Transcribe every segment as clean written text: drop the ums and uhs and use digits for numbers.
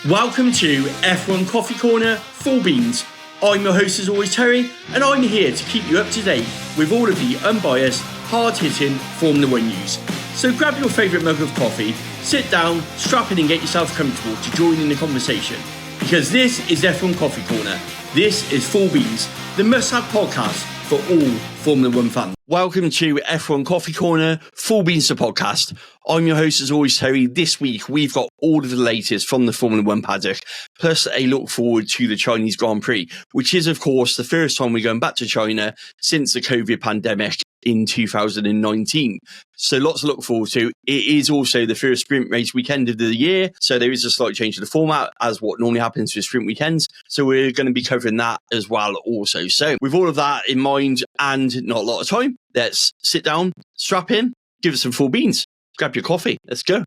Welcome to F1 Coffee Corner, Full Beans. I'm your host as always, Terry, and I'm here to keep you up to date with all of the unbiased, hard-hitting Formula 1 news. So grab your favourite mug of coffee, sit down, strap in and get yourself comfortable to join in the conversation. Because this is F1 Coffee Corner. This is Full Beans, the must-have podcast for all Formula 1 fans. Welcome to F1 Coffee Corner, Full Beans the podcast. I'm your host as always, Terry. This week we've got all of the latest from the Formula 1 paddock, plus a look forward to the Chinese Grand Prix, which is of course the first time we're going back to China since the COVID pandemic in 2019. So lots to look forward to. It is also the first sprint race weekend of the year, so there is a slight change to the format as what normally happens with sprint weekends. So we're going to be covering that as well also. So with all of that in mind and not a lot of time, let's sit down, strap in, give us some full beans, grab your coffee, let's go.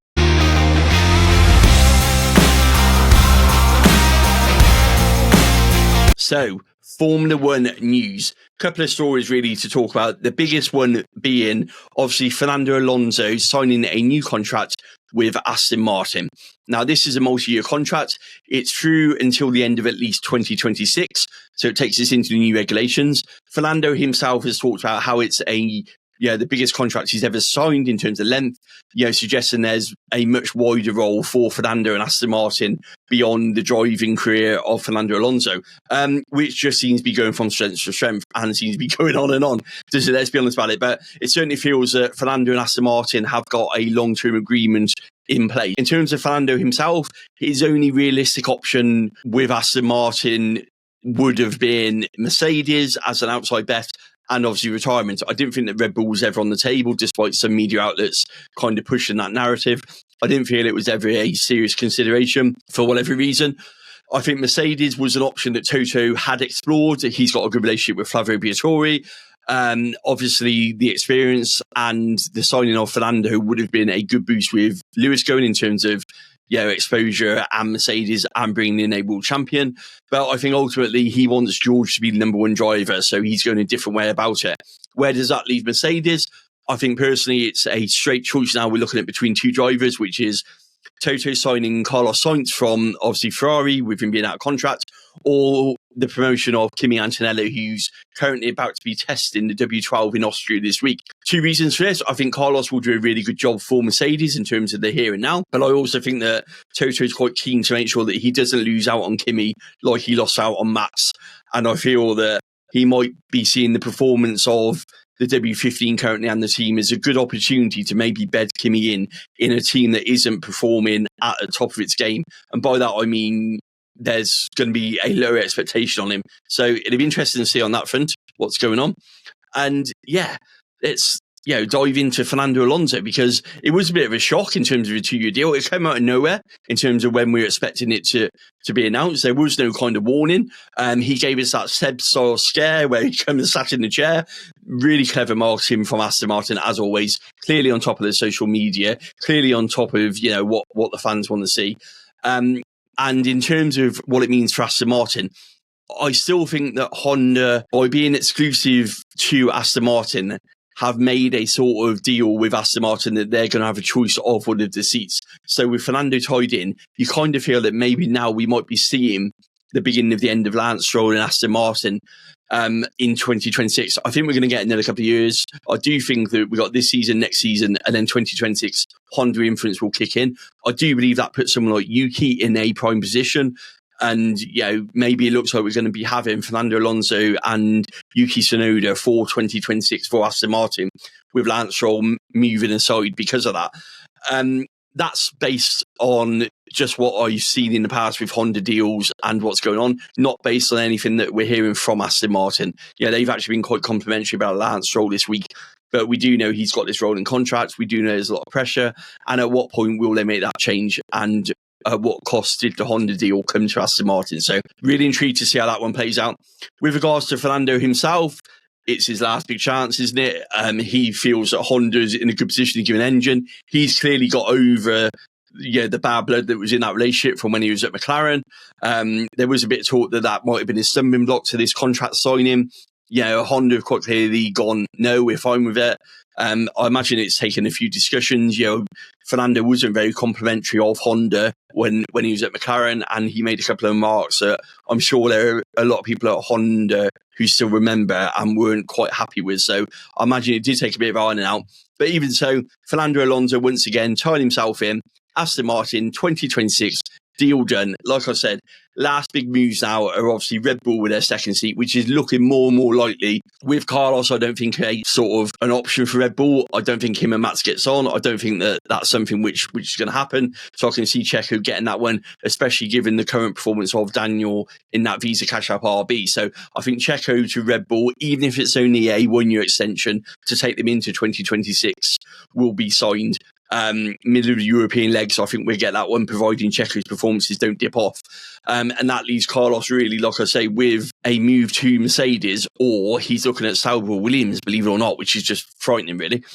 So, Formula 1 news. Couple of stories really to talk about. The biggest one being obviously Fernando Alonso signing a new contract with Aston Martin. Now, this is a multi-year contract. It's through until the end of at least 2026. So it takes us into the new regulations. Fernando himself has talked about how it's the biggest contract he's ever signed in terms of length, suggesting there's a much wider role for Fernando and Aston Martin beyond the driving career of Fernando Alonso, which just seems to be going from strength to strength and seems to be going on and on. So let's be honest about it. But it certainly feels that Fernando and Aston Martin have got a long-term agreement in place. In terms of Fernando himself, his only realistic option with Aston Martin would have been Mercedes as an outside bet, and obviously retirement. I didn't think that Red Bull was ever on the table, despite some media outlets kind of pushing that narrative. I didn't feel it was ever a serious consideration for whatever reason. I think Mercedes was an option that Toto had explored. He's got a good relationship with Flavio Briatore. Obviously, the experience and the signing of Fernando would have been a good boost with Lewis going in terms of exposure and Mercedes and bringing in a world champion. But I think ultimately he wants George to be the number one driver, so he's going a different way about it. Where does that leave Mercedes? I think personally it's a straight choice now. We're looking at between two drivers, which is Toto signing Carlos Sainz from obviously Ferrari with him being out of contract, or the promotion of Kimi Antonello, who's currently about to be tested in the W12 in Austria this week. Two reasons for this. I think Carlos will do a really good job for Mercedes in terms of the here and now, but I also think that Toto is quite keen to make sure that he doesn't lose out on Kimi like he lost out on Max. And I feel that he might be seeing the performance of the W15 currently and the team as a good opportunity to maybe bed Kimi in a team that isn't performing at the top of its game. And by that, I mean there's going to be a lower expectation on him. So it'll be interesting to see on that front what's going on. And let's dive into Fernando Alonso, because it was a bit of a shock in terms of a 2-year deal. It came out of nowhere in terms of when we were expecting it to be announced. There was no kind of warning. He gave us that Seb-style scare where he came and sat in the chair. Really clever marketing from Aston Martin, as always. Clearly on top of the social media, clearly on top of what the fans want to see. And in terms of what it means for Aston Martin, I still think that Honda, by being exclusive to Aston Martin, have made a sort of deal with Aston Martin that they're going to have a choice of one of the seats. So with Fernando tied in, you kind of feel that maybe now we might be seeing the beginning of the end of Lance Stroll and Aston Martin in 2026. I think we're going to get another couple of years. I do think that we got this season, next season, and then 2026, Honda influence will kick in. I do believe that puts someone like Yuki in a prime position. And, maybe it looks like we're going to be having Fernando Alonso and Yuki Tsunoda for 2026 for Aston Martin, with Lance Stroll moving aside because of that. That's based on just what I've seen in the past with Honda deals and what's going on, not based on anything that we're hearing from Aston Martin. They've actually been quite complimentary about Lance Stroll this week, but we do know he's got this rolling contract. We do know there's a lot of pressure. And at what point will they make that change? And at what cost did the Honda deal come to Aston Martin? So really intrigued to see how that one plays out. With regards to Fernando himself, it's his last big chance, isn't it? He feels that Honda's in a good position to give an engine. He's clearly got over the bad blood that was in that relationship from when he was at McLaren. There was a bit of talk that might have been a stumbling block to this contract signing. Honda have quite clearly gone, no, we're fine with it. I imagine it's taken a few discussions. Fernando wasn't very complimentary of Honda when he was at McLaren, and he made a couple of remarks that I'm sure there are a lot of people at Honda who still remember and weren't quite happy with. So I imagine it did take a bit of ironing out. But even so, Fernando Alonso once again tied himself in. Aston Martin 2026. Deal done. Like I said, last big moves now are obviously Red Bull with their second seat, which is looking more and more likely. With Carlos, I don't think a sort of an option for Red Bull. I don't think him and Max gets on. I don't think that that's something which is going to happen. So I can see Checo getting that one, especially given the current performance of Daniel in that Visa Cash App RB. So I think Checo to Red Bull, even if it's only a 1-year extension to take them into 2026, will be signed. Middle of the European leg, so I think we'll get that one, providing Checo's performances don't dip off. And that leaves Carlos really, like I say, with a move to Mercedes, or he's looking at Sauber Williams, believe it or not, which is just frightening, really.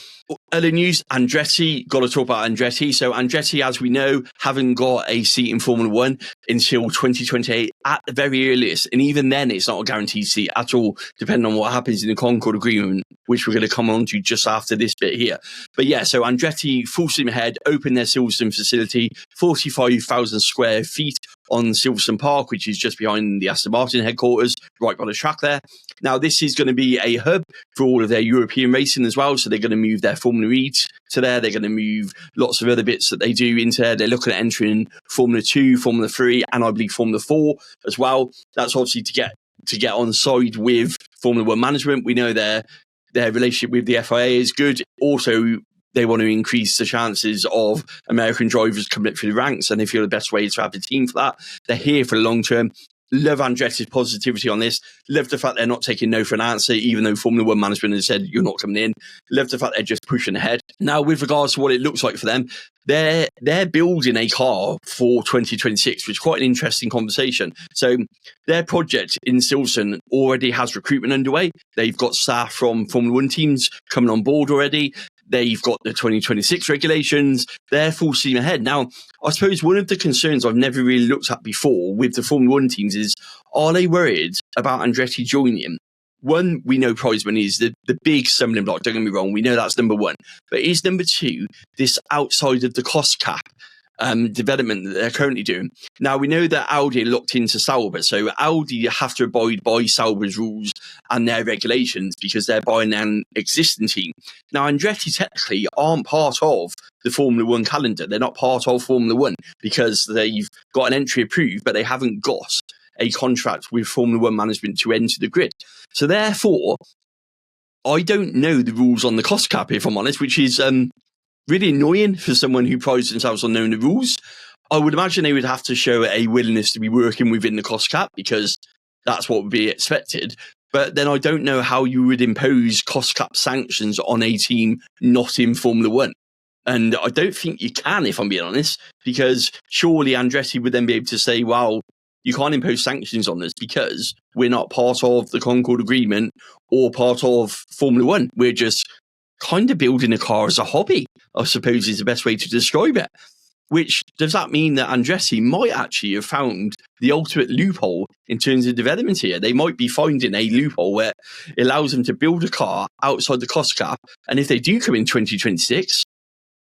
Other news, Andretti, got to talk about Andretti. So Andretti, as we know, haven't got a seat in Formula One until 2028 at the very earliest. And even then, it's not a guaranteed seat at all, depending on what happens in the Concord Agreement, which we're going to come on to just after this bit here. But yeah, so Andretti, full steam ahead, opened their Silverstone facility, 45,000 square feet on Silverstone Park, which is just behind the Aston Martin headquarters, right by the track there. Now, this is going to be a hub for all of their European racing as well. So they're going to move their Formula E to there. They're going to move lots of other bits that they do into there. They're looking at entering Formula 2, Formula 3, and I believe Formula 4 as well. That's obviously to get on side with Formula 1 management. We know their relationship with the FIA is good. Also, they want to increase the chances of American drivers coming up through the ranks, and they feel the best way is to have the team for that. They're here for the long term. Love Andretti's positivity on this. Love the fact they're not taking no for an answer, even though Formula One management has said you're not coming in. Love the fact they're just pushing ahead. Now, with regards to what it looks like for them, they're building a car for 2026, which is quite an interesting conversation. So their project in Silverstone already has recruitment underway. They've got staff from Formula One teams coming on board already. They've got the 2026 regulations. They're full steam ahead. Now, I suppose one of the concerns I've never really looked at before with the Formula One teams is, are they worried about Andretti joining? One, we know prize money is the big stumbling block. Don't get me wrong. We know that's number one. But is number two this outside of the cost cap development that they're currently doing? Now, we know that Audi looked into Sauber. So Audi have to abide by Sauber's rules and their regulations because they're buying an existing team. Now, Andretti technically aren't part of the Formula One calendar. They're not part of Formula One because they've got an entry approved, but they haven't got a contract with Formula One management to enter the grid. So therefore, I don't know the rules on the cost cap, if I'm honest, which is really annoying for someone who prides themselves on knowing the rules. I would imagine they would have to show a willingness to be working within the cost cap because that's what would be expected. But then I don't know how you would impose cost cap sanctions on a team not in Formula One. And I don't think you can, if I'm being honest, because surely Andretti would then be able to say, well, you can't impose sanctions on us because we're not part of the Concord Agreement or part of Formula One. We're just kind of building a car as a hobby, I suppose is the best way to describe it. Which, does that mean that Andretti might actually have found the ultimate loophole in terms of development here? They might be finding a loophole where it allows them to build a car outside the cost cap. And if they do come in 2026,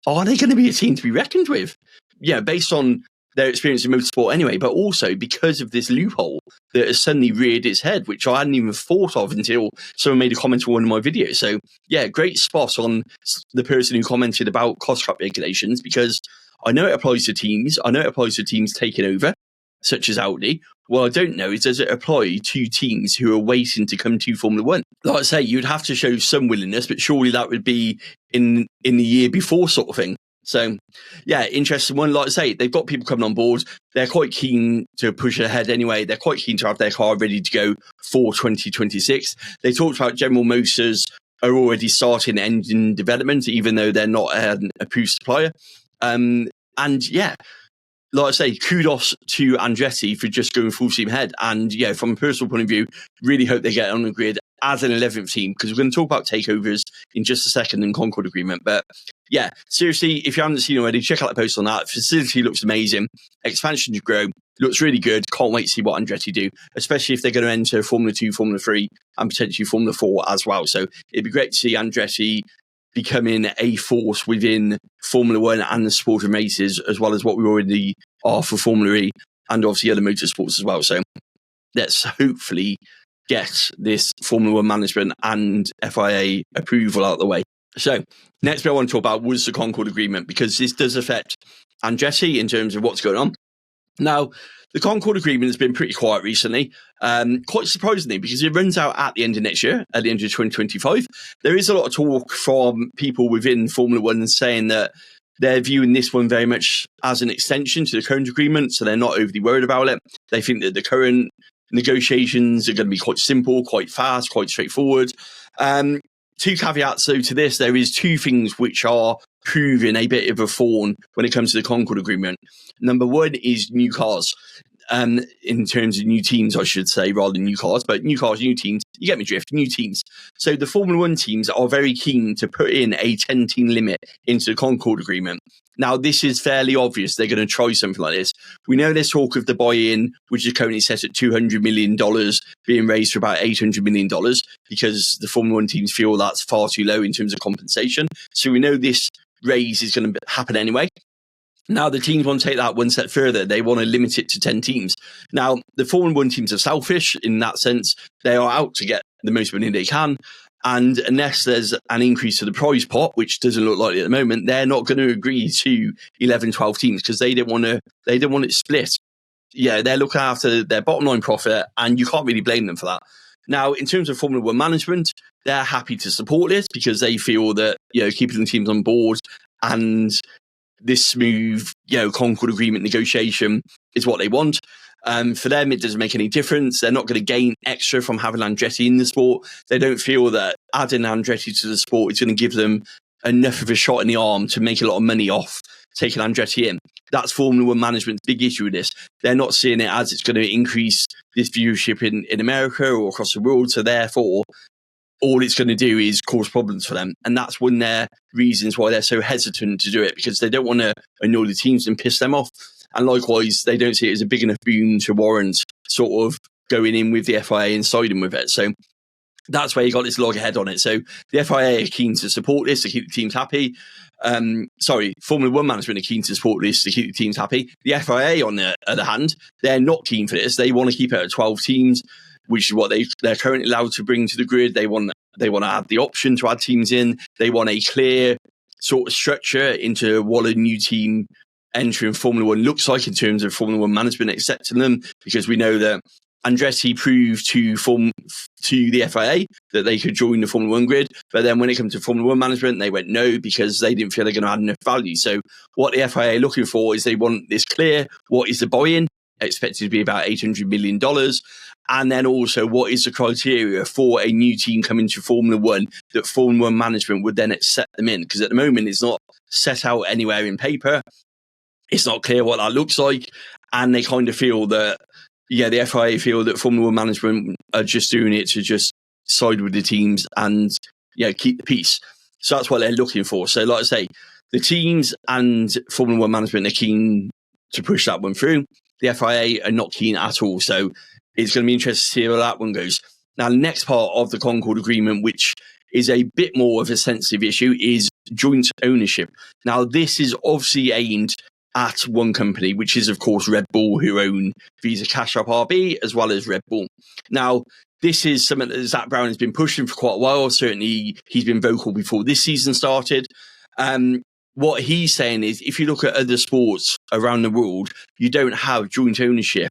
are they going to be a team to be reckoned with? Yeah, based on their experience in motorsport anyway, but also because of this loophole that has suddenly reared its head, which I hadn't even thought of until someone made a comment on one of my videos. So yeah, great spot on the person who commented about cost cap regulations, because I know it applies to teams. I know it applies to teams taking over, such as Audi. What I don't know is, does it apply to teams who are waiting to come to Formula One? Like I say, you'd have to show some willingness, but surely that would be in the year before sort of thing. So, yeah, interesting one. Like I say, they've got people coming on board. They're quite keen to push ahead anyway. They're quite keen to have their car ready to go for 2026. They talked about General Motors are already starting engine development, even though they're not an approved supplier. And yeah, like I say, kudos to Andretti for just going full steam ahead. And yeah, from a personal point of view, really hope they get on the grid as an 11th team, because we're going to talk about takeovers in just a second and Concord Agreement. But yeah, seriously, if you haven't seen already, check out the post on that. Facility looks amazing. Expansion to grow. Looks really good. Can't wait to see what Andretti do, especially if they're going to enter Formula 2, Formula 3, and potentially Formula 4 as well. So it'd be great to see Andretti becoming a force within Formula 1 and the sport and races, as well as what we already are for Formula E and obviously other motorsports as well. So let's hopefully get this Formula 1 management and FIA approval out of the way. So next bit I want to talk about was the Concord Agreement, because this does affect Andretti in terms of what's going on. Now, the Concord Agreement has been pretty quiet recently, quite surprisingly, because it runs out at the end of next year, at the end of 2025. There is a lot of talk from people within Formula 1 saying that they're viewing this one very much as an extension to the current agreement, so they're not overly worried about it. They think that the current negotiations are going to be quite simple, quite fast, quite straightforward. Two caveats, though, to this. There is two things which are proving a bit of a thorn when it comes to the Concord Agreement. Number one is new cars. In terms of new teams, I should say, rather than new cars, but new cars, new teams, you get me drift, new teams. So the Formula 1 teams are very keen to put in a 10-team limit into the Concord Agreement. Now, this is fairly obvious. They're going to try something like this. We know there's talk of the buy-in, which is currently set at $200 million, being raised to about $800 million, because the Formula 1 teams feel that's far too low in terms of compensation. So we know this raise is going to happen anyway. Now, the teams want to take that one step further. They want to limit it to 10 teams. Now, the Formula 1 teams are selfish in that sense. They are out to get the most money they can. And unless there's an increase to the prize pot, which doesn't look likely at the moment, they're not going to agree to 11, 12 teams, because they don't want it split. Yeah, they're looking after their bottom line profit, and you can't really blame them for that. Now, in terms of Formula 1 management, they're happy to support this because they feel that, keeping the teams on board and this smooth, Concord Agreement negotiation is what they want. For them, it doesn't make any difference. They're not going to gain extra from having Andretti in the sport. They don't feel that adding Andretti to the sport is going to give them enough of a shot in the arm to make a lot of money off taking Andretti in. That's Formula 1 management's big issue with this. They're not seeing it as it's going to increase this viewership in America or across the world. So therefore, all it's going to do is cause problems for them. And that's one of their reasons why they're so hesitant to do it, because they don't want to annoy the teams and piss them off. And likewise, they don't see it as a big enough boon to warrant sort of going in with the FIA and siding with it. So that's where you got this loggerhead on it. So the FIA are keen to support this to keep the teams happy. Formula 1 management are keen to support this to keep the teams happy. The FIA, on the other hand, they're not keen for this. They want to keep it at 12 teams, which is what they're currently allowed to bring to the grid. They want to add the option to add teams in. They want a clear sort of structure into what a new team entering Formula 1 looks like in terms of Formula 1 management accepting them, because we know that Andretti proved to the FIA that they could join the Formula 1 grid, but then when it comes to Formula 1 management, they went no, because they didn't feel they're going to add enough value. So what the FIA are looking for is they want this clear, what is the buy-in, expected to be about $800 million, and then also what is the criteria for a new team coming to Formula 1 that Formula 1 management would then accept them in, because at the moment it's not set out anywhere in paper. It's not clear what that looks like, and they kind of feel that, the FIA feel that Formula 1 management are just doing it to just side with the teams and, keep the peace. So that's what they're looking for. So like I say, the teams and Formula 1 management are keen to push that one through. The FIA are not keen at all. So it's going to be interesting to see how that one goes. Now, the next part of the Concord Agreement, which is a bit more of a sensitive issue, is joint ownership. Now, this is obviously aimed at one company, which is, of course, Red Bull, who own Visa Cash App RB, as well as Red Bull. Now, this is something that Zach Brown has been pushing for quite a while. Certainly, he's been vocal before this season started. What he's saying is, if you look at other sports around the world, you don't have joint ownership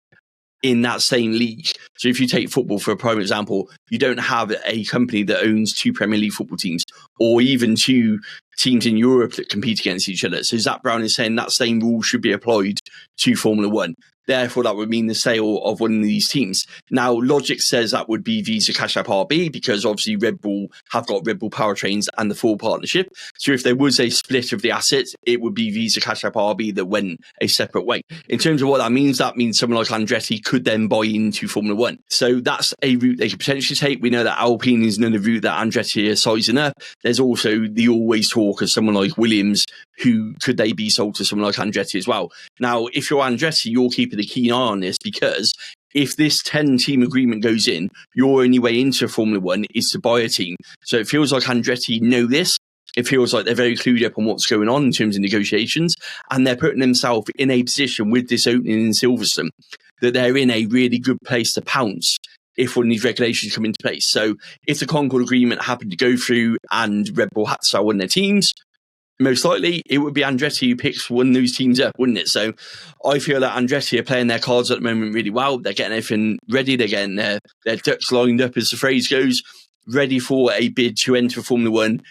in that same league. So if you take football for a prime example, you don't have a company that owns two Premier League football teams, or even two teams in Europe that compete against each other. So Zach Brown is saying that same rule should be applied to Formula 1. Therefore, that would mean the sale of one of these teams. Now, logic says that would be Visa Cash App RB, because obviously Red Bull have got Red Bull powertrains and the full partnership. So if there was a split of the assets, it would be Visa Cash App RB that went a separate way. In terms of what that means someone like Andretti could then buy into Formula One. So that's a route they could potentially take. We know that Alpine is another route that Andretti is sizing up. There's also the always talk of someone like Williams, who could they be sold to someone like Andretti as well. Now, if you're Andretti, you're keeping a keen eye on this, because if this 10-team agreement goes in, your only way into Formula One is to buy a team. So it feels like Andretti know this. It feels like they're very clued up on what's going on in terms of negotiations, and they're putting themselves in a position with this opening in Silverstone that they're in a really good place to pounce if one of these regulations come into place. So if the Concord Agreement happened to go through and Red Bull had to sell one of their teams, most likely it would be Andretti who picks one of those teams up, wouldn't it? So I feel that Andretti are playing their cards at the moment really well. They're getting everything ready. They're getting their ducks lined up, as the phrase goes, ready for a bid to enter Formula One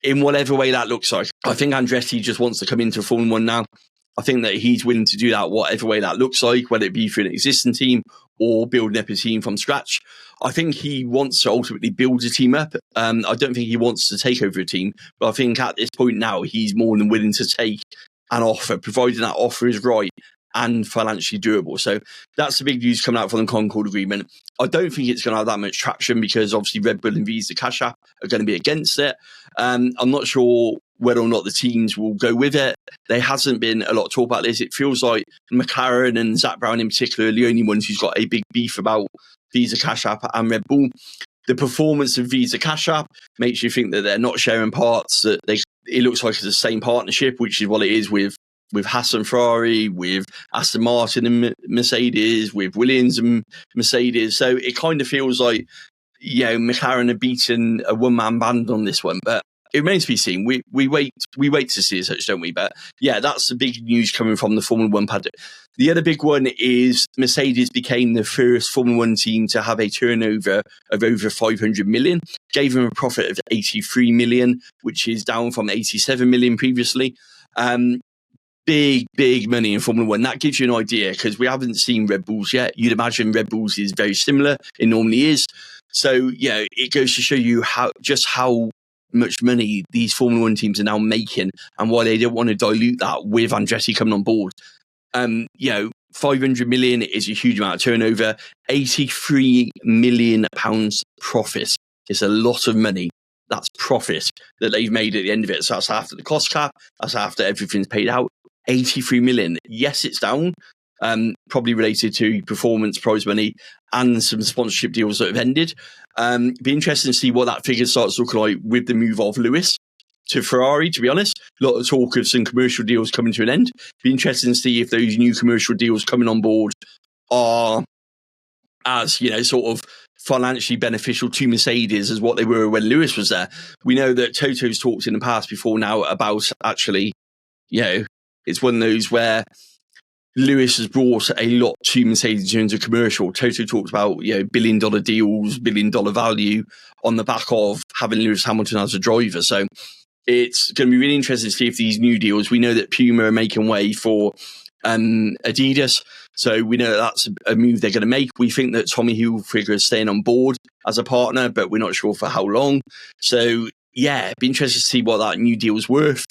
in whatever way that looks like. I think Andretti just wants to come into Formula One now. I think that he's willing to do that whatever way that looks like, whether it be for an existing team or building up a team from scratch. I think he wants to ultimately build a team up. I don't think he wants to take over a team, but I think at this point now, he's more than willing to take an offer, providing that offer is right and financially doable. So that's the big news coming out from the Concord Agreement. I don't think it's going to have that much traction, because obviously Red Bull and Visa Cash App are going to be against it. I'm not sure whether or not the teams will go with it. There hasn't been a lot of talk about this. It feels like McLaren and Zach Brown in particular are the only ones who's got a big beef about Visa Cash App and Red Bull. The performance of Visa Cash App makes you think that they're not sharing parts, that it looks like it's the same partnership, which is what it is with Haas and Ferrari, with Aston Martin and Mercedes, with Williams and Mercedes. So it kind of feels like, McLaren have beaten a one-man band on this one, but it remains to be seen. We wait to see as such, don't we? But yeah, that's the big news coming from the Formula One paddock. The other big one is Mercedes became the first Formula One team to have a turnover of over 500 million, gave them a profit of 83 million, which is down from 87 million previously. Big money in Formula One. That gives you an idea, because we haven't seen Red Bulls yet. You'd imagine Red Bulls is very similar. It normally is. So, it goes to show you how much money these Formula One teams are now making, and why they don't want to dilute that with Andretti coming on board. 500 million is a huge amount of turnover. 83 million pounds profit. It's a lot of money. That's profit that they've made at the end of it. So that's after the cost cap. That's after everything's paid out. 83 million. Yes, it's down. Probably related to performance prize money and some sponsorship deals that have ended. Be interesting to see what that figure starts looking like with the move of Lewis to Ferrari, to be honest. A lot of talk of some commercial deals coming to an end. Be interesting to see if those new commercial deals coming on board are as, sort of financially beneficial to Mercedes as what they were when Lewis was there. We know that Toto's talked in the past before now about actually, it's one of those where Lewis has brought a lot to Mercedes in terms of commercial. Toto talks about, billion-dollar deals, billion-dollar value on the back of having Lewis Hamilton as a driver. So it's going to be really interesting to see if these new deals, we know that Puma are making way for Adidas. So we know that that's a move they're going to make. We think that Tommy Hilfiger is staying on board as a partner, but we're not sure for how long. So yeah, it'd be interesting to see what that new deal is worth.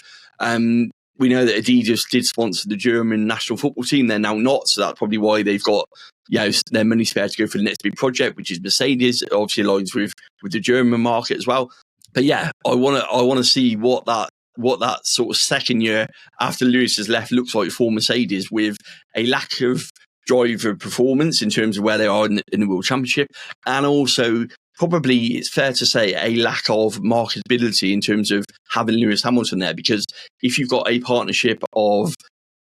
We know that Adidas did sponsor the German national football team. They're now not, so that's probably why they've got their money spare to go for the next big project, which is Mercedes. It obviously aligns with the German market as well. But yeah, I want to see what that sort of second year after Lewis has left looks like for Mercedes, with a lack of driver performance in terms of where they are in the World Championship, and also probably it's fair to say a lack of marketability in terms of having Lewis Hamilton there, because if you've got a partnership of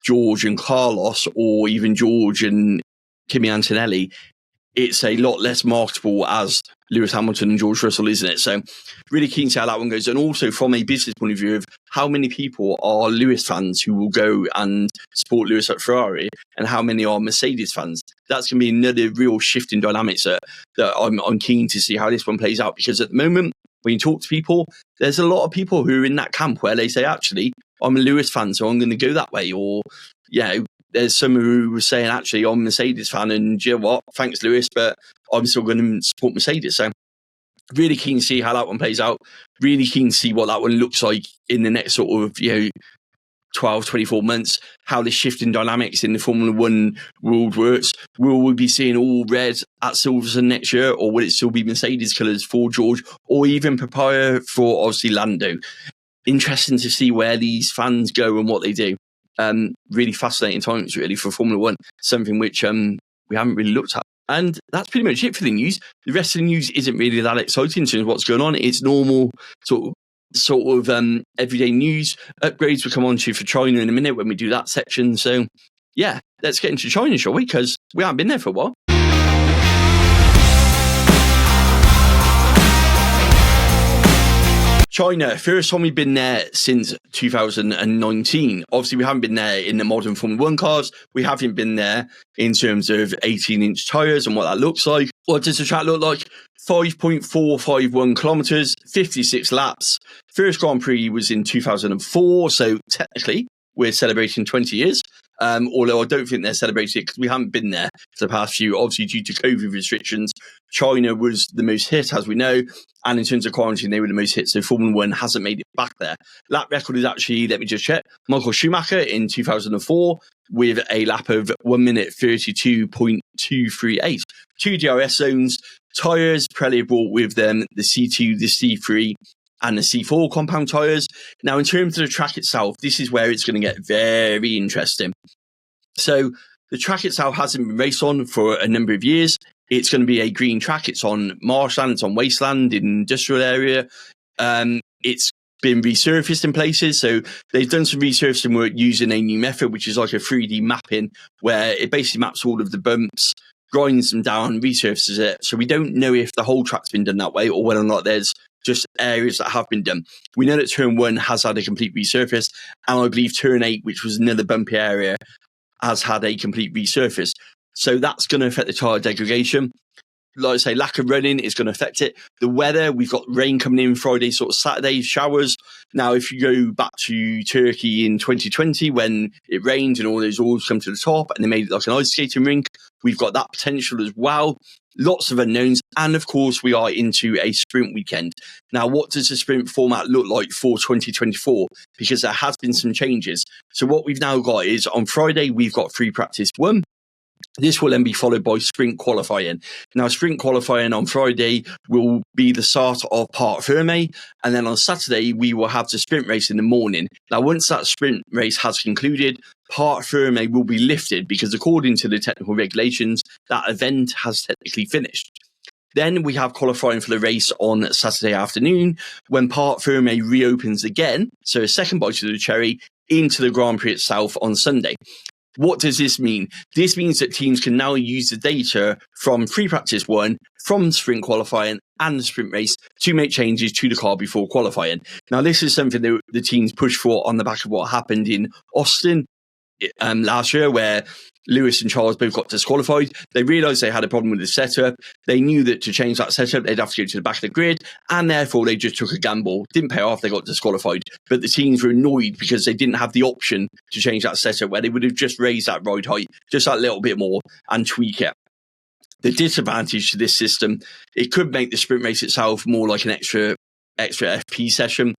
George and Carlos, or even George and Kimi Antonelli, it's a lot less marketable as Lewis Hamilton and George Russell, isn't it? So really keen to see how that one goes. And also from a business point of view of how many people are Lewis fans who will go and support Lewis at Ferrari, and how many are Mercedes fans. That's going to be another real shift in dynamics that I'm keen to see how this one plays out, because at the moment, when you talk to people, there's a lot of people who are in that camp where they say, actually, I'm a Lewis fan, so I'm going to go that way. Or, there's some who were saying, actually, I'm a Mercedes fan, and you know what? Thanks, Lewis, but I'm still going to support Mercedes. So really keen to see how that one plays out. Really keen to see what that one looks like in the next sort of, 12, 24 months, how the shift in dynamics in the Formula One world works. Will we be seeing all red at Silverstone next year, or will it still be Mercedes colours for George, or even papaya for obviously Lando? Interesting to see where these fans go and what they do. Really fascinating times, really, for Formula One, something which we haven't really looked at. And that's pretty much it for the news. The rest of the news isn't really that exciting in terms of what's going on. It's normal sort of everyday news. Upgrades will come on to for China in a minute when we do that section. So yeah, let's get into China, shall we? Because we haven't been there for a while. China, first time we've been there since 2019. Obviously, we haven't been there in the modern Formula 1 cars. We haven't been there in terms of 18-inch tyres and what that looks like. What does the track look like? 5.451 kilometres, 56 laps. First Grand Prix was in 2004, so technically we're celebrating 20 years. Although I don't think they're celebrating it because we haven't been there for the past few, obviously due to COVID restrictions. China was the most hit, as we know, and in terms of quarantine, they were the most hit, so Formula 1 hasn't made it back there. Lap record is actually, let me just check, Michael Schumacher in 2004 with a lap of 1 minute 32.238. 2 DRS zones, tyres, Pirelli brought with them the C2, the C3, and the C4 compound tyres. Now, in terms of the track itself, this is where it's going to get very interesting. So the track itself hasn't been raced on for a number of years. It's going to be a green track. It's on marshland, it's on wasteland, industrial area. It's been resurfaced in places. So they've done some resurfacing work using a new method, which is like a 3D mapping, where it basically maps all of the bumps, grinds them down, resurfaces it. So we don't know if the whole track's been done that way or whether or not there's just areas that have been done. We know that turn 1 has had a complete resurface, and I believe turn 8, which was another bumpy area, has had a complete resurface. So that's going to affect the tyre degradation. Like I say, lack of running is going to affect it. The weather, we've got rain coming in Friday, sort of Saturday, showers. Now, if you go back to Turkey in 2020, when it rained and all those oars come to the top and they made it like an ice skating rink, we've got that potential as well. Lots of unknowns. And of course, we are into a sprint weekend. Now, what does the sprint format look like for 2024? Because there has been some changes. So what we've now got is on Friday, we've got free practice 1. This will then be followed by sprint qualifying. Now, sprint qualifying on Friday will be the start of Parc Ferme, and then on Saturday, we will have the sprint race in the morning. Now, once that sprint race has concluded, Parc Ferme will be lifted because according to the technical regulations, that event has technically finished. Then we have qualifying for the race on Saturday afternoon when Parc Ferme reopens again, so a second bite of the cherry, into the Grand Prix itself on Sunday. What does this mean? This means that teams can now use the data from free practice 1, from sprint qualifying and the sprint race to make changes to the car before qualifying. Now, this is something that the teams push for on the back of what happened in Austin last year, where Lewis and Charles both got disqualified. They realised they had a problem with the setup. They knew that to change that setup, they'd have to go to the back of the grid, and therefore they just took a gamble. Didn't pay off, they got disqualified. But the teams were annoyed because they didn't have the option to change that setup, where they would have just raised that ride height just that little bit more and tweak it. The disadvantage to this system, it could make the sprint race itself more like an extra FP session,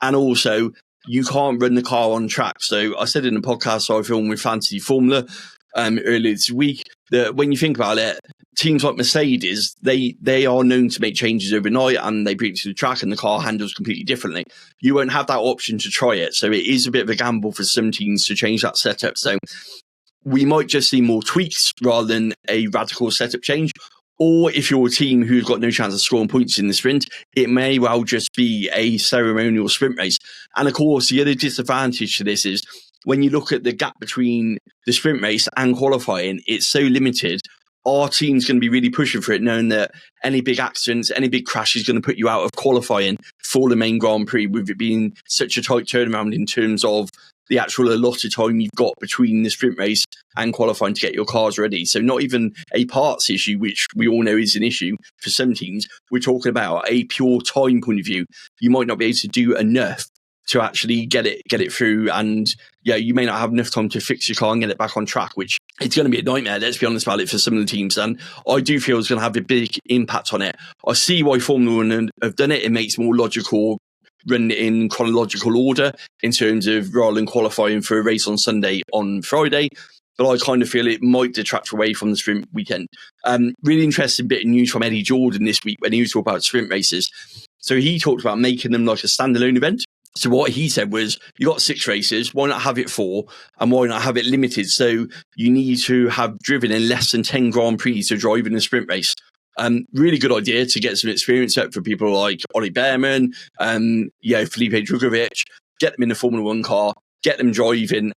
and also you can't run the car on track. So I said in the podcast I filmed with Fantasy Formula earlier this week that when you think about it, teams like Mercedes, they are known to make changes overnight and they bring it to the track and the car handles completely differently. You won't have that option to try it. So it is a bit of a gamble for some teams to change that setup. So we might just see more tweaks rather than a radical setup change. Or if you're a team who's got no chance of scoring points in the sprint, it may well just be a ceremonial sprint race. And of course, the other disadvantage to this is when you look at the gap between the sprint race and qualifying, it's so limited. Our team's going to be really pushing for it, knowing that any big accidents, any big crash is going to put you out of qualifying for the main Grand Prix, with it being such a tight turnaround in terms of the actual allotted time you've got between the sprint race and qualifying to get your cars ready. So not even a parts issue, which we all know is an issue for some teams. We're talking about a pure time point of view. You might not be able to do enough to actually get it through. And yeah, you may not have enough time to fix your car and get it back on track, which it's going to be a nightmare, let's be honest about it, for some of the teams. And I do feel it's going to have a big impact on it. I see why Formula One have done it. It makes more logical, run it in chronological order in terms of rather than qualifying for a race on Sunday on Friday. But I kind of feel it might detract away from the sprint weekend. Really interesting bit of news from Eddie Jordan this week when he was talking about sprint races. So he talked about making them like a standalone event. So what he said was, you got 6 races, why not have it 4? And why not have it limited? So you need to have driven in less than 10 Grand Prix to drive in a sprint race. Really good idea to get some experience up for people like Ollie Behrman, Felipe Drugovich, get them in a Formula One car, get them driving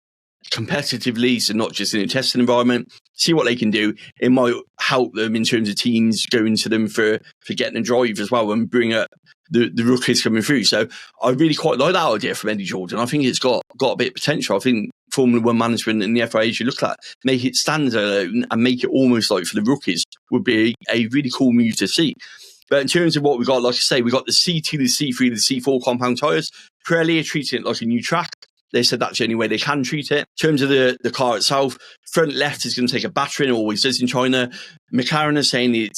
competitively, so not just in a testing environment, see what they can do. It might help them in terms of teams going to them for getting a drive as well and bring up the rookies coming through. So I really quite like that idea from Eddie Jordan. I think it's got a bit of potential. I think Formula One management and the FIA should look at, make it standalone and make it almost like for the rookies would be a really cool move to see. But in terms of what we got, like I say, we got the C2, the C3, the C4 compound tyres. Pirelli are treating it like a new track. They said that's the only way they can treat it. In terms of the car itself, front left is going to take a battering, it always does in China. McLaren are saying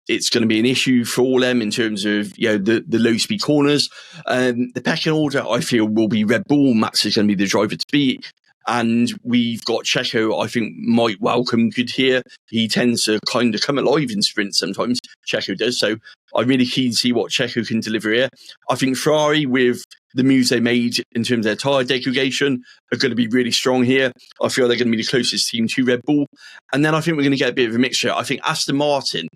it's going to be an issue for all them in terms of the low speed corners. The pecking order, I feel, will be Red Bull. Max is going to be the driver to beat. And we've got Checo, I think, might welcome good here. He tends to kind of come alive in sprints sometimes. Checo does. So I'm really keen to see what Checo can deliver here. I think Ferrari, with the moves they made in terms of their tyre degradation, are going to be really strong here. I feel they're going to be the closest team to Red Bull. And then I think we're going to get a bit of a mixture. I think Aston Martin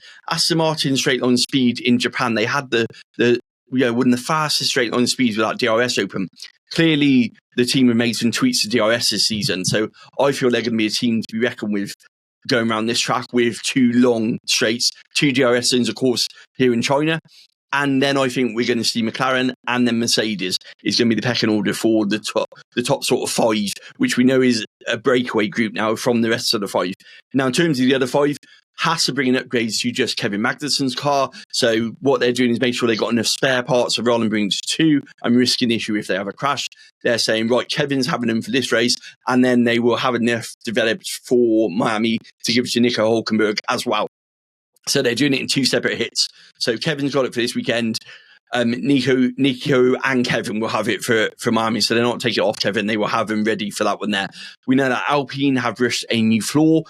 straight line speed in Japan, they had one of the fastest straight line speeds without DRS open. Clearly, the team have made some tweaks to DRS this season, so I feel they're going to be a team to be reckoned with going around this track with 2 long straights, 2 DRS zones, of course, here in China. And then I think we're going to see McLaren and then Mercedes is going to be the pecking order for the top sort of 5, which we know is a breakaway group now from the rest of the 5. Now, in terms of the other 5, Haas are bringing upgrades to just Kevin Magnussen's car. So what they're doing is make sure they've got enough spare parts. So rather than bringing 2 and risking an issue if they have a crash, they're saying, right, Kevin's having them for this race, and then they will have enough developed for Miami to give it to Nico Hulkenberg as well. So they're doing it in 2 separate hits. So Kevin's got it for this weekend. Nico and Kevin will have it for Miami. So they're not taking it off Kevin. They will have him ready for that one there. We know that Alpine have rushed a new floor.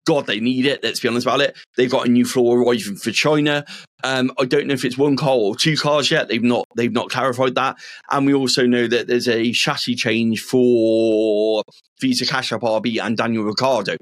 God, they need it. Let's be honest about it. They've got a new floor arriving for China. I don't know if it's 1 car or 2 cars yet. They've not clarified that. And we also know that there's a chassis change for Visa Cash App RB and Daniel Ricciardo.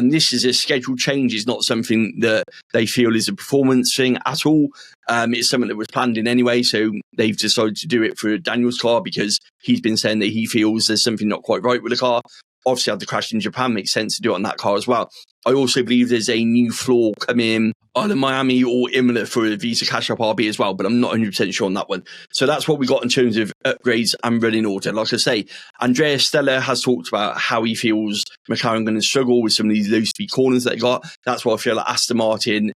This is a scheduled change. It's not something that they feel is a performance thing at all. It's something that was planned in anyway. So they've decided to do it for Daniel's car because he's been saying that he feels there's something not quite right with the car. Obviously, had the crash in Japan, makes sense to do it on that car as well. I also believe there's a new floor coming either Miami or Imola for a Visa Cash App RB as well, but I'm not 100% sure on that one. So that's what we got in terms of upgrades and running order. Like I say, Andrea Stella has talked about how he feels McLaren going to struggle with some of these low-speed corners that they got. That's why I feel like Aston Martin,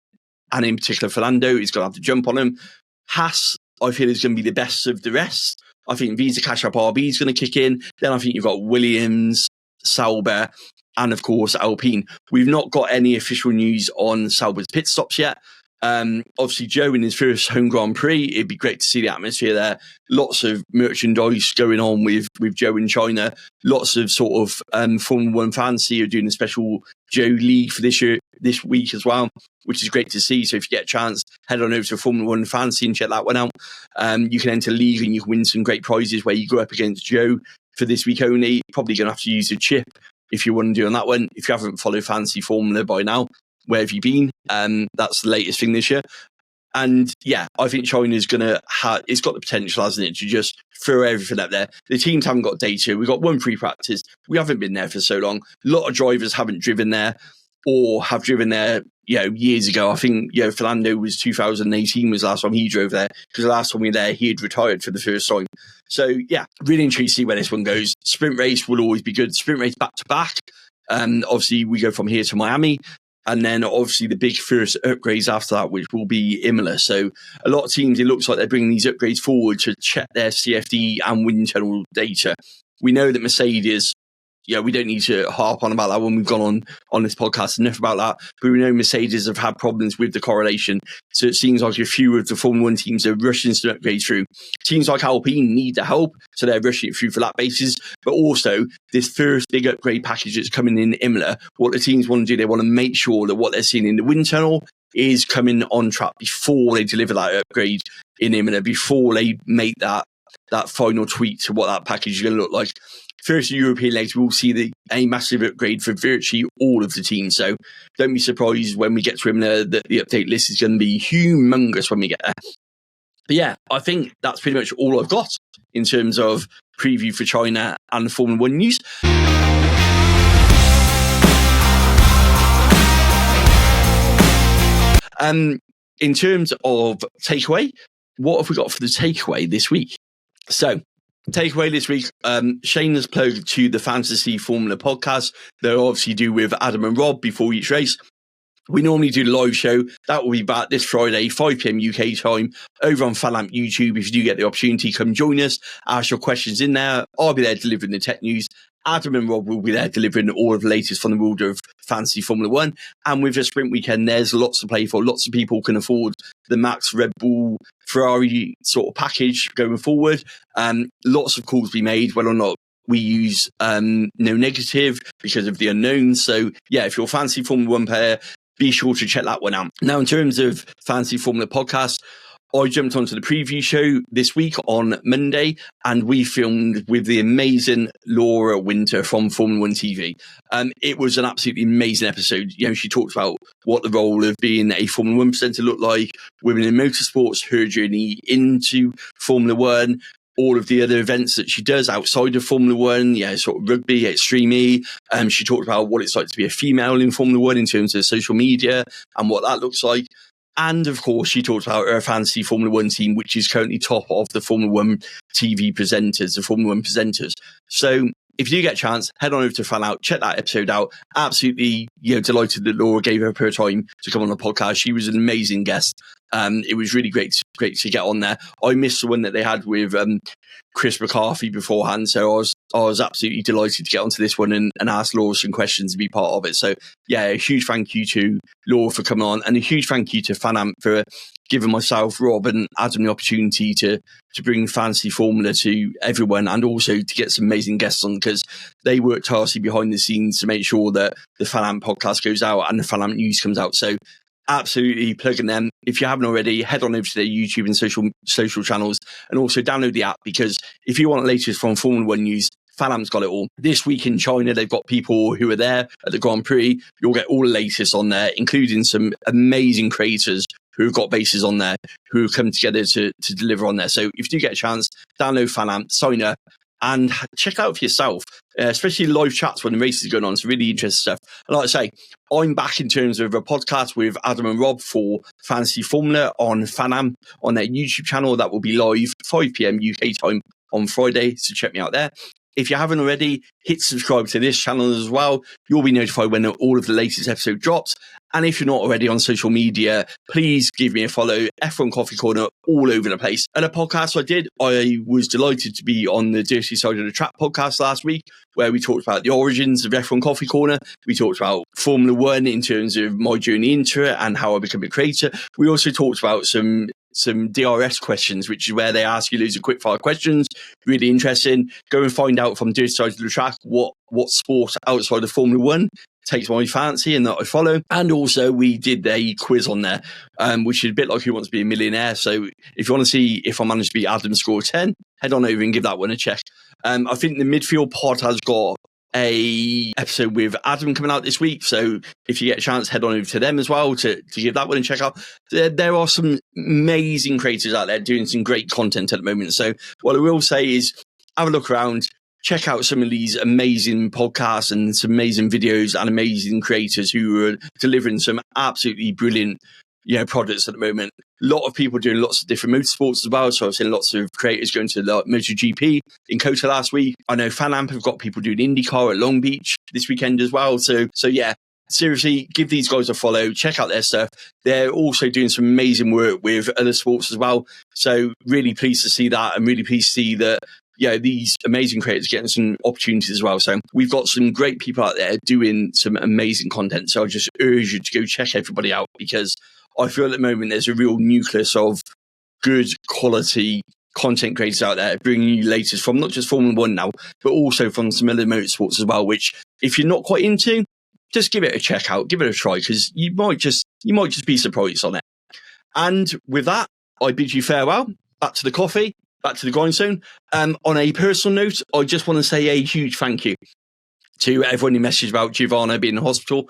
and in particular Fernando, is going to have to jump on him. Haas, I feel, is going to be the best of the rest. I think Visa Cash App RB is going to kick in. Then I think you've got Williams, Sauber, and of course Alpine. We've not got any official news on Sauber's pit stops yet. Obviously Joe in his first home Grand Prix, it'd be great to see the atmosphere there. Lots of merchandise going on with Joe in China. Lots of sort of Formula One fans are doing a special Joe League for this week as well, which is great to see. So if you get a chance, head on over to Formula One Fancy and check that one out. You can enter league and you can win some great prizes where you go up against Joe for this week only. Probably going to have to use a chip if you want to do on that one. If you haven't followed Fancy Formula by now, where have you been? That's the latest thing this year. And yeah, I think China's going to have, it's got the potential, hasn't it, to just throw everything up there. The teams haven't got data. We've got 1 pre-practice. We haven't been there for so long. A lot of drivers haven't driven there or have driven there, years ago. I think, Fernando was 2018 was the last time he drove there, because the last time we were there, he had retired for the first time. So yeah, really intrigued to see where this one goes. Sprint race will always be good. Sprint race back to back. Obviously, we go from here to Miami. And then obviously the big first upgrades after that, which will be Imola. So a lot of teams, it looks like they're bringing these upgrades forward to check their CFD and wind tunnel data. We know that Mercedes, we don't need to harp on about that when we've gone on this podcast enough about that. But we know Mercedes have had problems with the correlation. So it seems like a few of the Formula 1 teams are rushing some upgrades through. Teams like Alpine need the help, so they're rushing it through for that basis. But also, this first big upgrade package that's coming in Imola, what the teams want to do, they want to make sure that what they're seeing in the wind tunnel is coming on track before they deliver that upgrade in Imola, before they make that final tweak to what that package is going to look like. First European legs, we'll see a massive upgrade for virtually all of the teams. So don't be surprised when we get to Imola that the update list is going to be humongous when we get there. But yeah, I think that's pretty much all I've got in terms of preview for China and the Formula 1 news. In terms of takeaway, what have we got for the takeaway this week? So, takeaway this week, Shane has plugged to the Fantasy Formula podcast. They'll obviously do with Adam and Rob before each race. We normally do the live show. That will be back this Friday, 5 p.m. UK time, over on FanAmp YouTube. If you do get the opportunity, come join us. Ask your questions in there. I'll be there delivering the tech news. Adam and Rob will be there delivering all of the latest from the world of Fantasy Formula 1. And with the sprint weekend, there's lots to play for. Lots of people can afford the Max, Red Bull, Ferrari sort of package going forward. Lots of calls be made, whether or not we use no negative because of the unknowns. So, yeah, if you're a Fantasy Formula 1 player, be sure to check that one out. Now, in terms of Fantasy Formula podcast, I jumped onto the preview show this week on Monday, and we filmed with the amazing Laura Winter from Formula 1 TV. It was an absolutely amazing episode. She talked about what the role of being a Formula 1 presenter looked like, women in motorsports, her journey into Formula 1, all of the other events that she does outside of Formula 1, sort of rugby, Extreme E. She talked about what it's like to be a female in Formula 1 in terms of social media and what that looks like. And, of course, she talked about her Fantasy Formula 1 team, which is currently top of the Formula 1 TV presenters, the Formula 1 presenters. So if you do get a chance, head on over to FanOut, check that episode out. Absolutely delighted that Laura gave up her time to come on the podcast. She was an amazing guest. It was really great to get on there. I missed the one that they had with Chris McCarthy beforehand, so I was absolutely delighted to get onto this one and ask Laura some questions and be part of it. So yeah, a huge thank you to Laura for coming on, and a huge thank you to FanAmp for giving myself, Rob, and Adam the opportunity to bring Fantasy Formula to everyone, and also to get some amazing guests on, because they work tirelessly behind the scenes to make sure that the FanAmp podcast goes out and the FanAmp news comes out. So absolutely plugging them. If you haven't already, head on over to their YouTube and social channels, and also download the app, because if you want the latest from Formula 1 news, FanAmp's got it all. This week in China, they've got people who are there at the Grand Prix. You'll get all the latest on there, including some amazing creators who've got bases on there, who have come together to deliver on there. So if you do get a chance, download FanAmp, sign up, and check out for yourself, especially live chats when the race is going on. It's really interesting stuff. And like I say, I'm back in terms of a podcast with Adam and Rob for Fantasy Formula on FanAmp on their YouTube channel. That will be live 5 p.m. UK time on Friday, so check me out there. If you haven't already, hit subscribe to this channel as well. You'll be notified when all of the latest episode drops. And if you're not already on social media, please give me a follow. F1 Coffee Corner all over the place. And a podcast I was delighted to be on the Dirty Side of the Track podcast last week, where we talked about the origins of F1 Coffee Corner. We talked about Formula 1 in terms of my journey into it and how I became a creator. We also talked about some DRS questions, which is where they ask you loads of quick fire questions. Really interesting. Go and find out from Dirty Side of the Track what sport outside of Formula 1 takes my fancy and that I follow. And also we did a quiz on there, which is a bit like Who Wants to Be a Millionaire. So if you want to see if I managed to beat Adam score 10, head on over and give that one a check. I think the midfield pod has got a episode with Adam coming out this week, so if you get a chance, head on over to them as well to give that one a check out. There are some amazing creators out there doing some great content at the moment. So what I will say is have a look around, check out some of these amazing podcasts and some amazing videos and amazing creators who are delivering some absolutely brilliant products at the moment. A lot of people doing lots of different motorsports as well. So I've seen lots of creators going to like MotoGP in Kota last week. I know FanAmp have got people doing IndyCar at Long Beach this weekend as well. So yeah, seriously, give these guys a follow, check out their stuff. They're also doing some amazing work with other sports as well. So really pleased to see that, and really pleased to see that, these amazing creators getting some opportunities as well. So we've got some great people out there doing some amazing content. So I just urge you to go check everybody out, because I feel at the moment there's a real nucleus of good quality content creators out there bringing you latest from not just Formula One now, but also from some other motorsports as well, which if you're not quite into, just give it a check out, give it a try, because you might just be surprised on it. And with that, I bid you farewell. Back to the coffee, back to the grindstone. On a personal note, I just want to say a huge thank you to everyone who messaged about Giovanna being in hospital.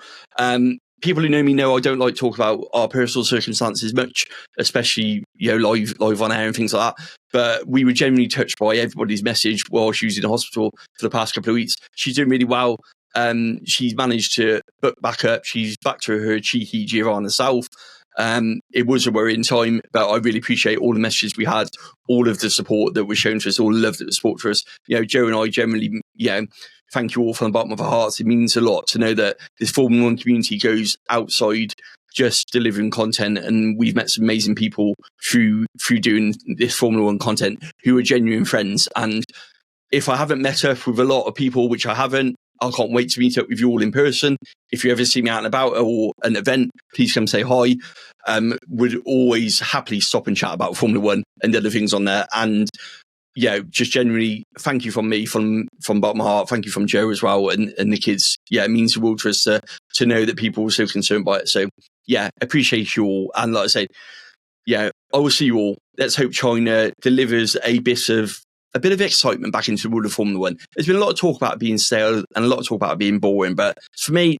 People who know me know I don't like to talk about our personal circumstances much, especially live on air and things like that. But we were genuinely touched by everybody's message while she was in the hospital for the past couple of weeks. She's doing really well. She's managed to book back up. She's back to her cheeky Giovanna self. It was a worrying time, but I really appreciate all the messages we had, all of the support that was shown to us, all the love that was support for us. Joe and I generally, thank you all from the bottom of our hearts. It means a lot to know that this Formula One community goes outside just delivering content, and we've met some amazing people through doing this Formula One content who are genuine friends. And if I haven't met up with a lot of people, which I haven't, I can't wait to meet up with you all in person. If you ever see me out and about or an event, please come say hi. Would always happily stop and chat about Formula One and the other things on there. And just generally thank you from me, from bottom of my heart. Thank you from Joe as well, and the kids. It means the world to us to know that people are so concerned by it. So appreciate you all. And like I said, I will see you all. Let's hope China delivers a bit of excitement back into the world of Formula One. There's been a lot of talk about it being stale and a lot of talk about it being boring, but for me,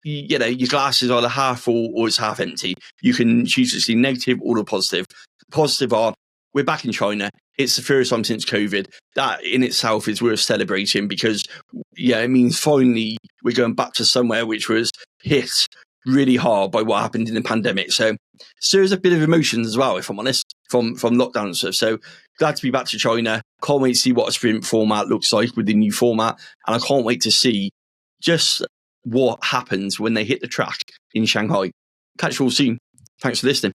your glass is either half full or it's half empty. You can choose to see negative or the positive. The positive are, we're back in China. It's the first time since COVID. That in itself is worth celebrating, because it means finally we're going back to somewhere which was hit really hard by what happened in the pandemic. So stirs a bit of emotions as well, if I'm honest, from lockdown and stuff. So glad to be back to China. Can't wait to see what a sprint format looks like with the new format. And I can't wait to see just what happens when they hit the track in Shanghai. Catch you all soon. Thanks for listening.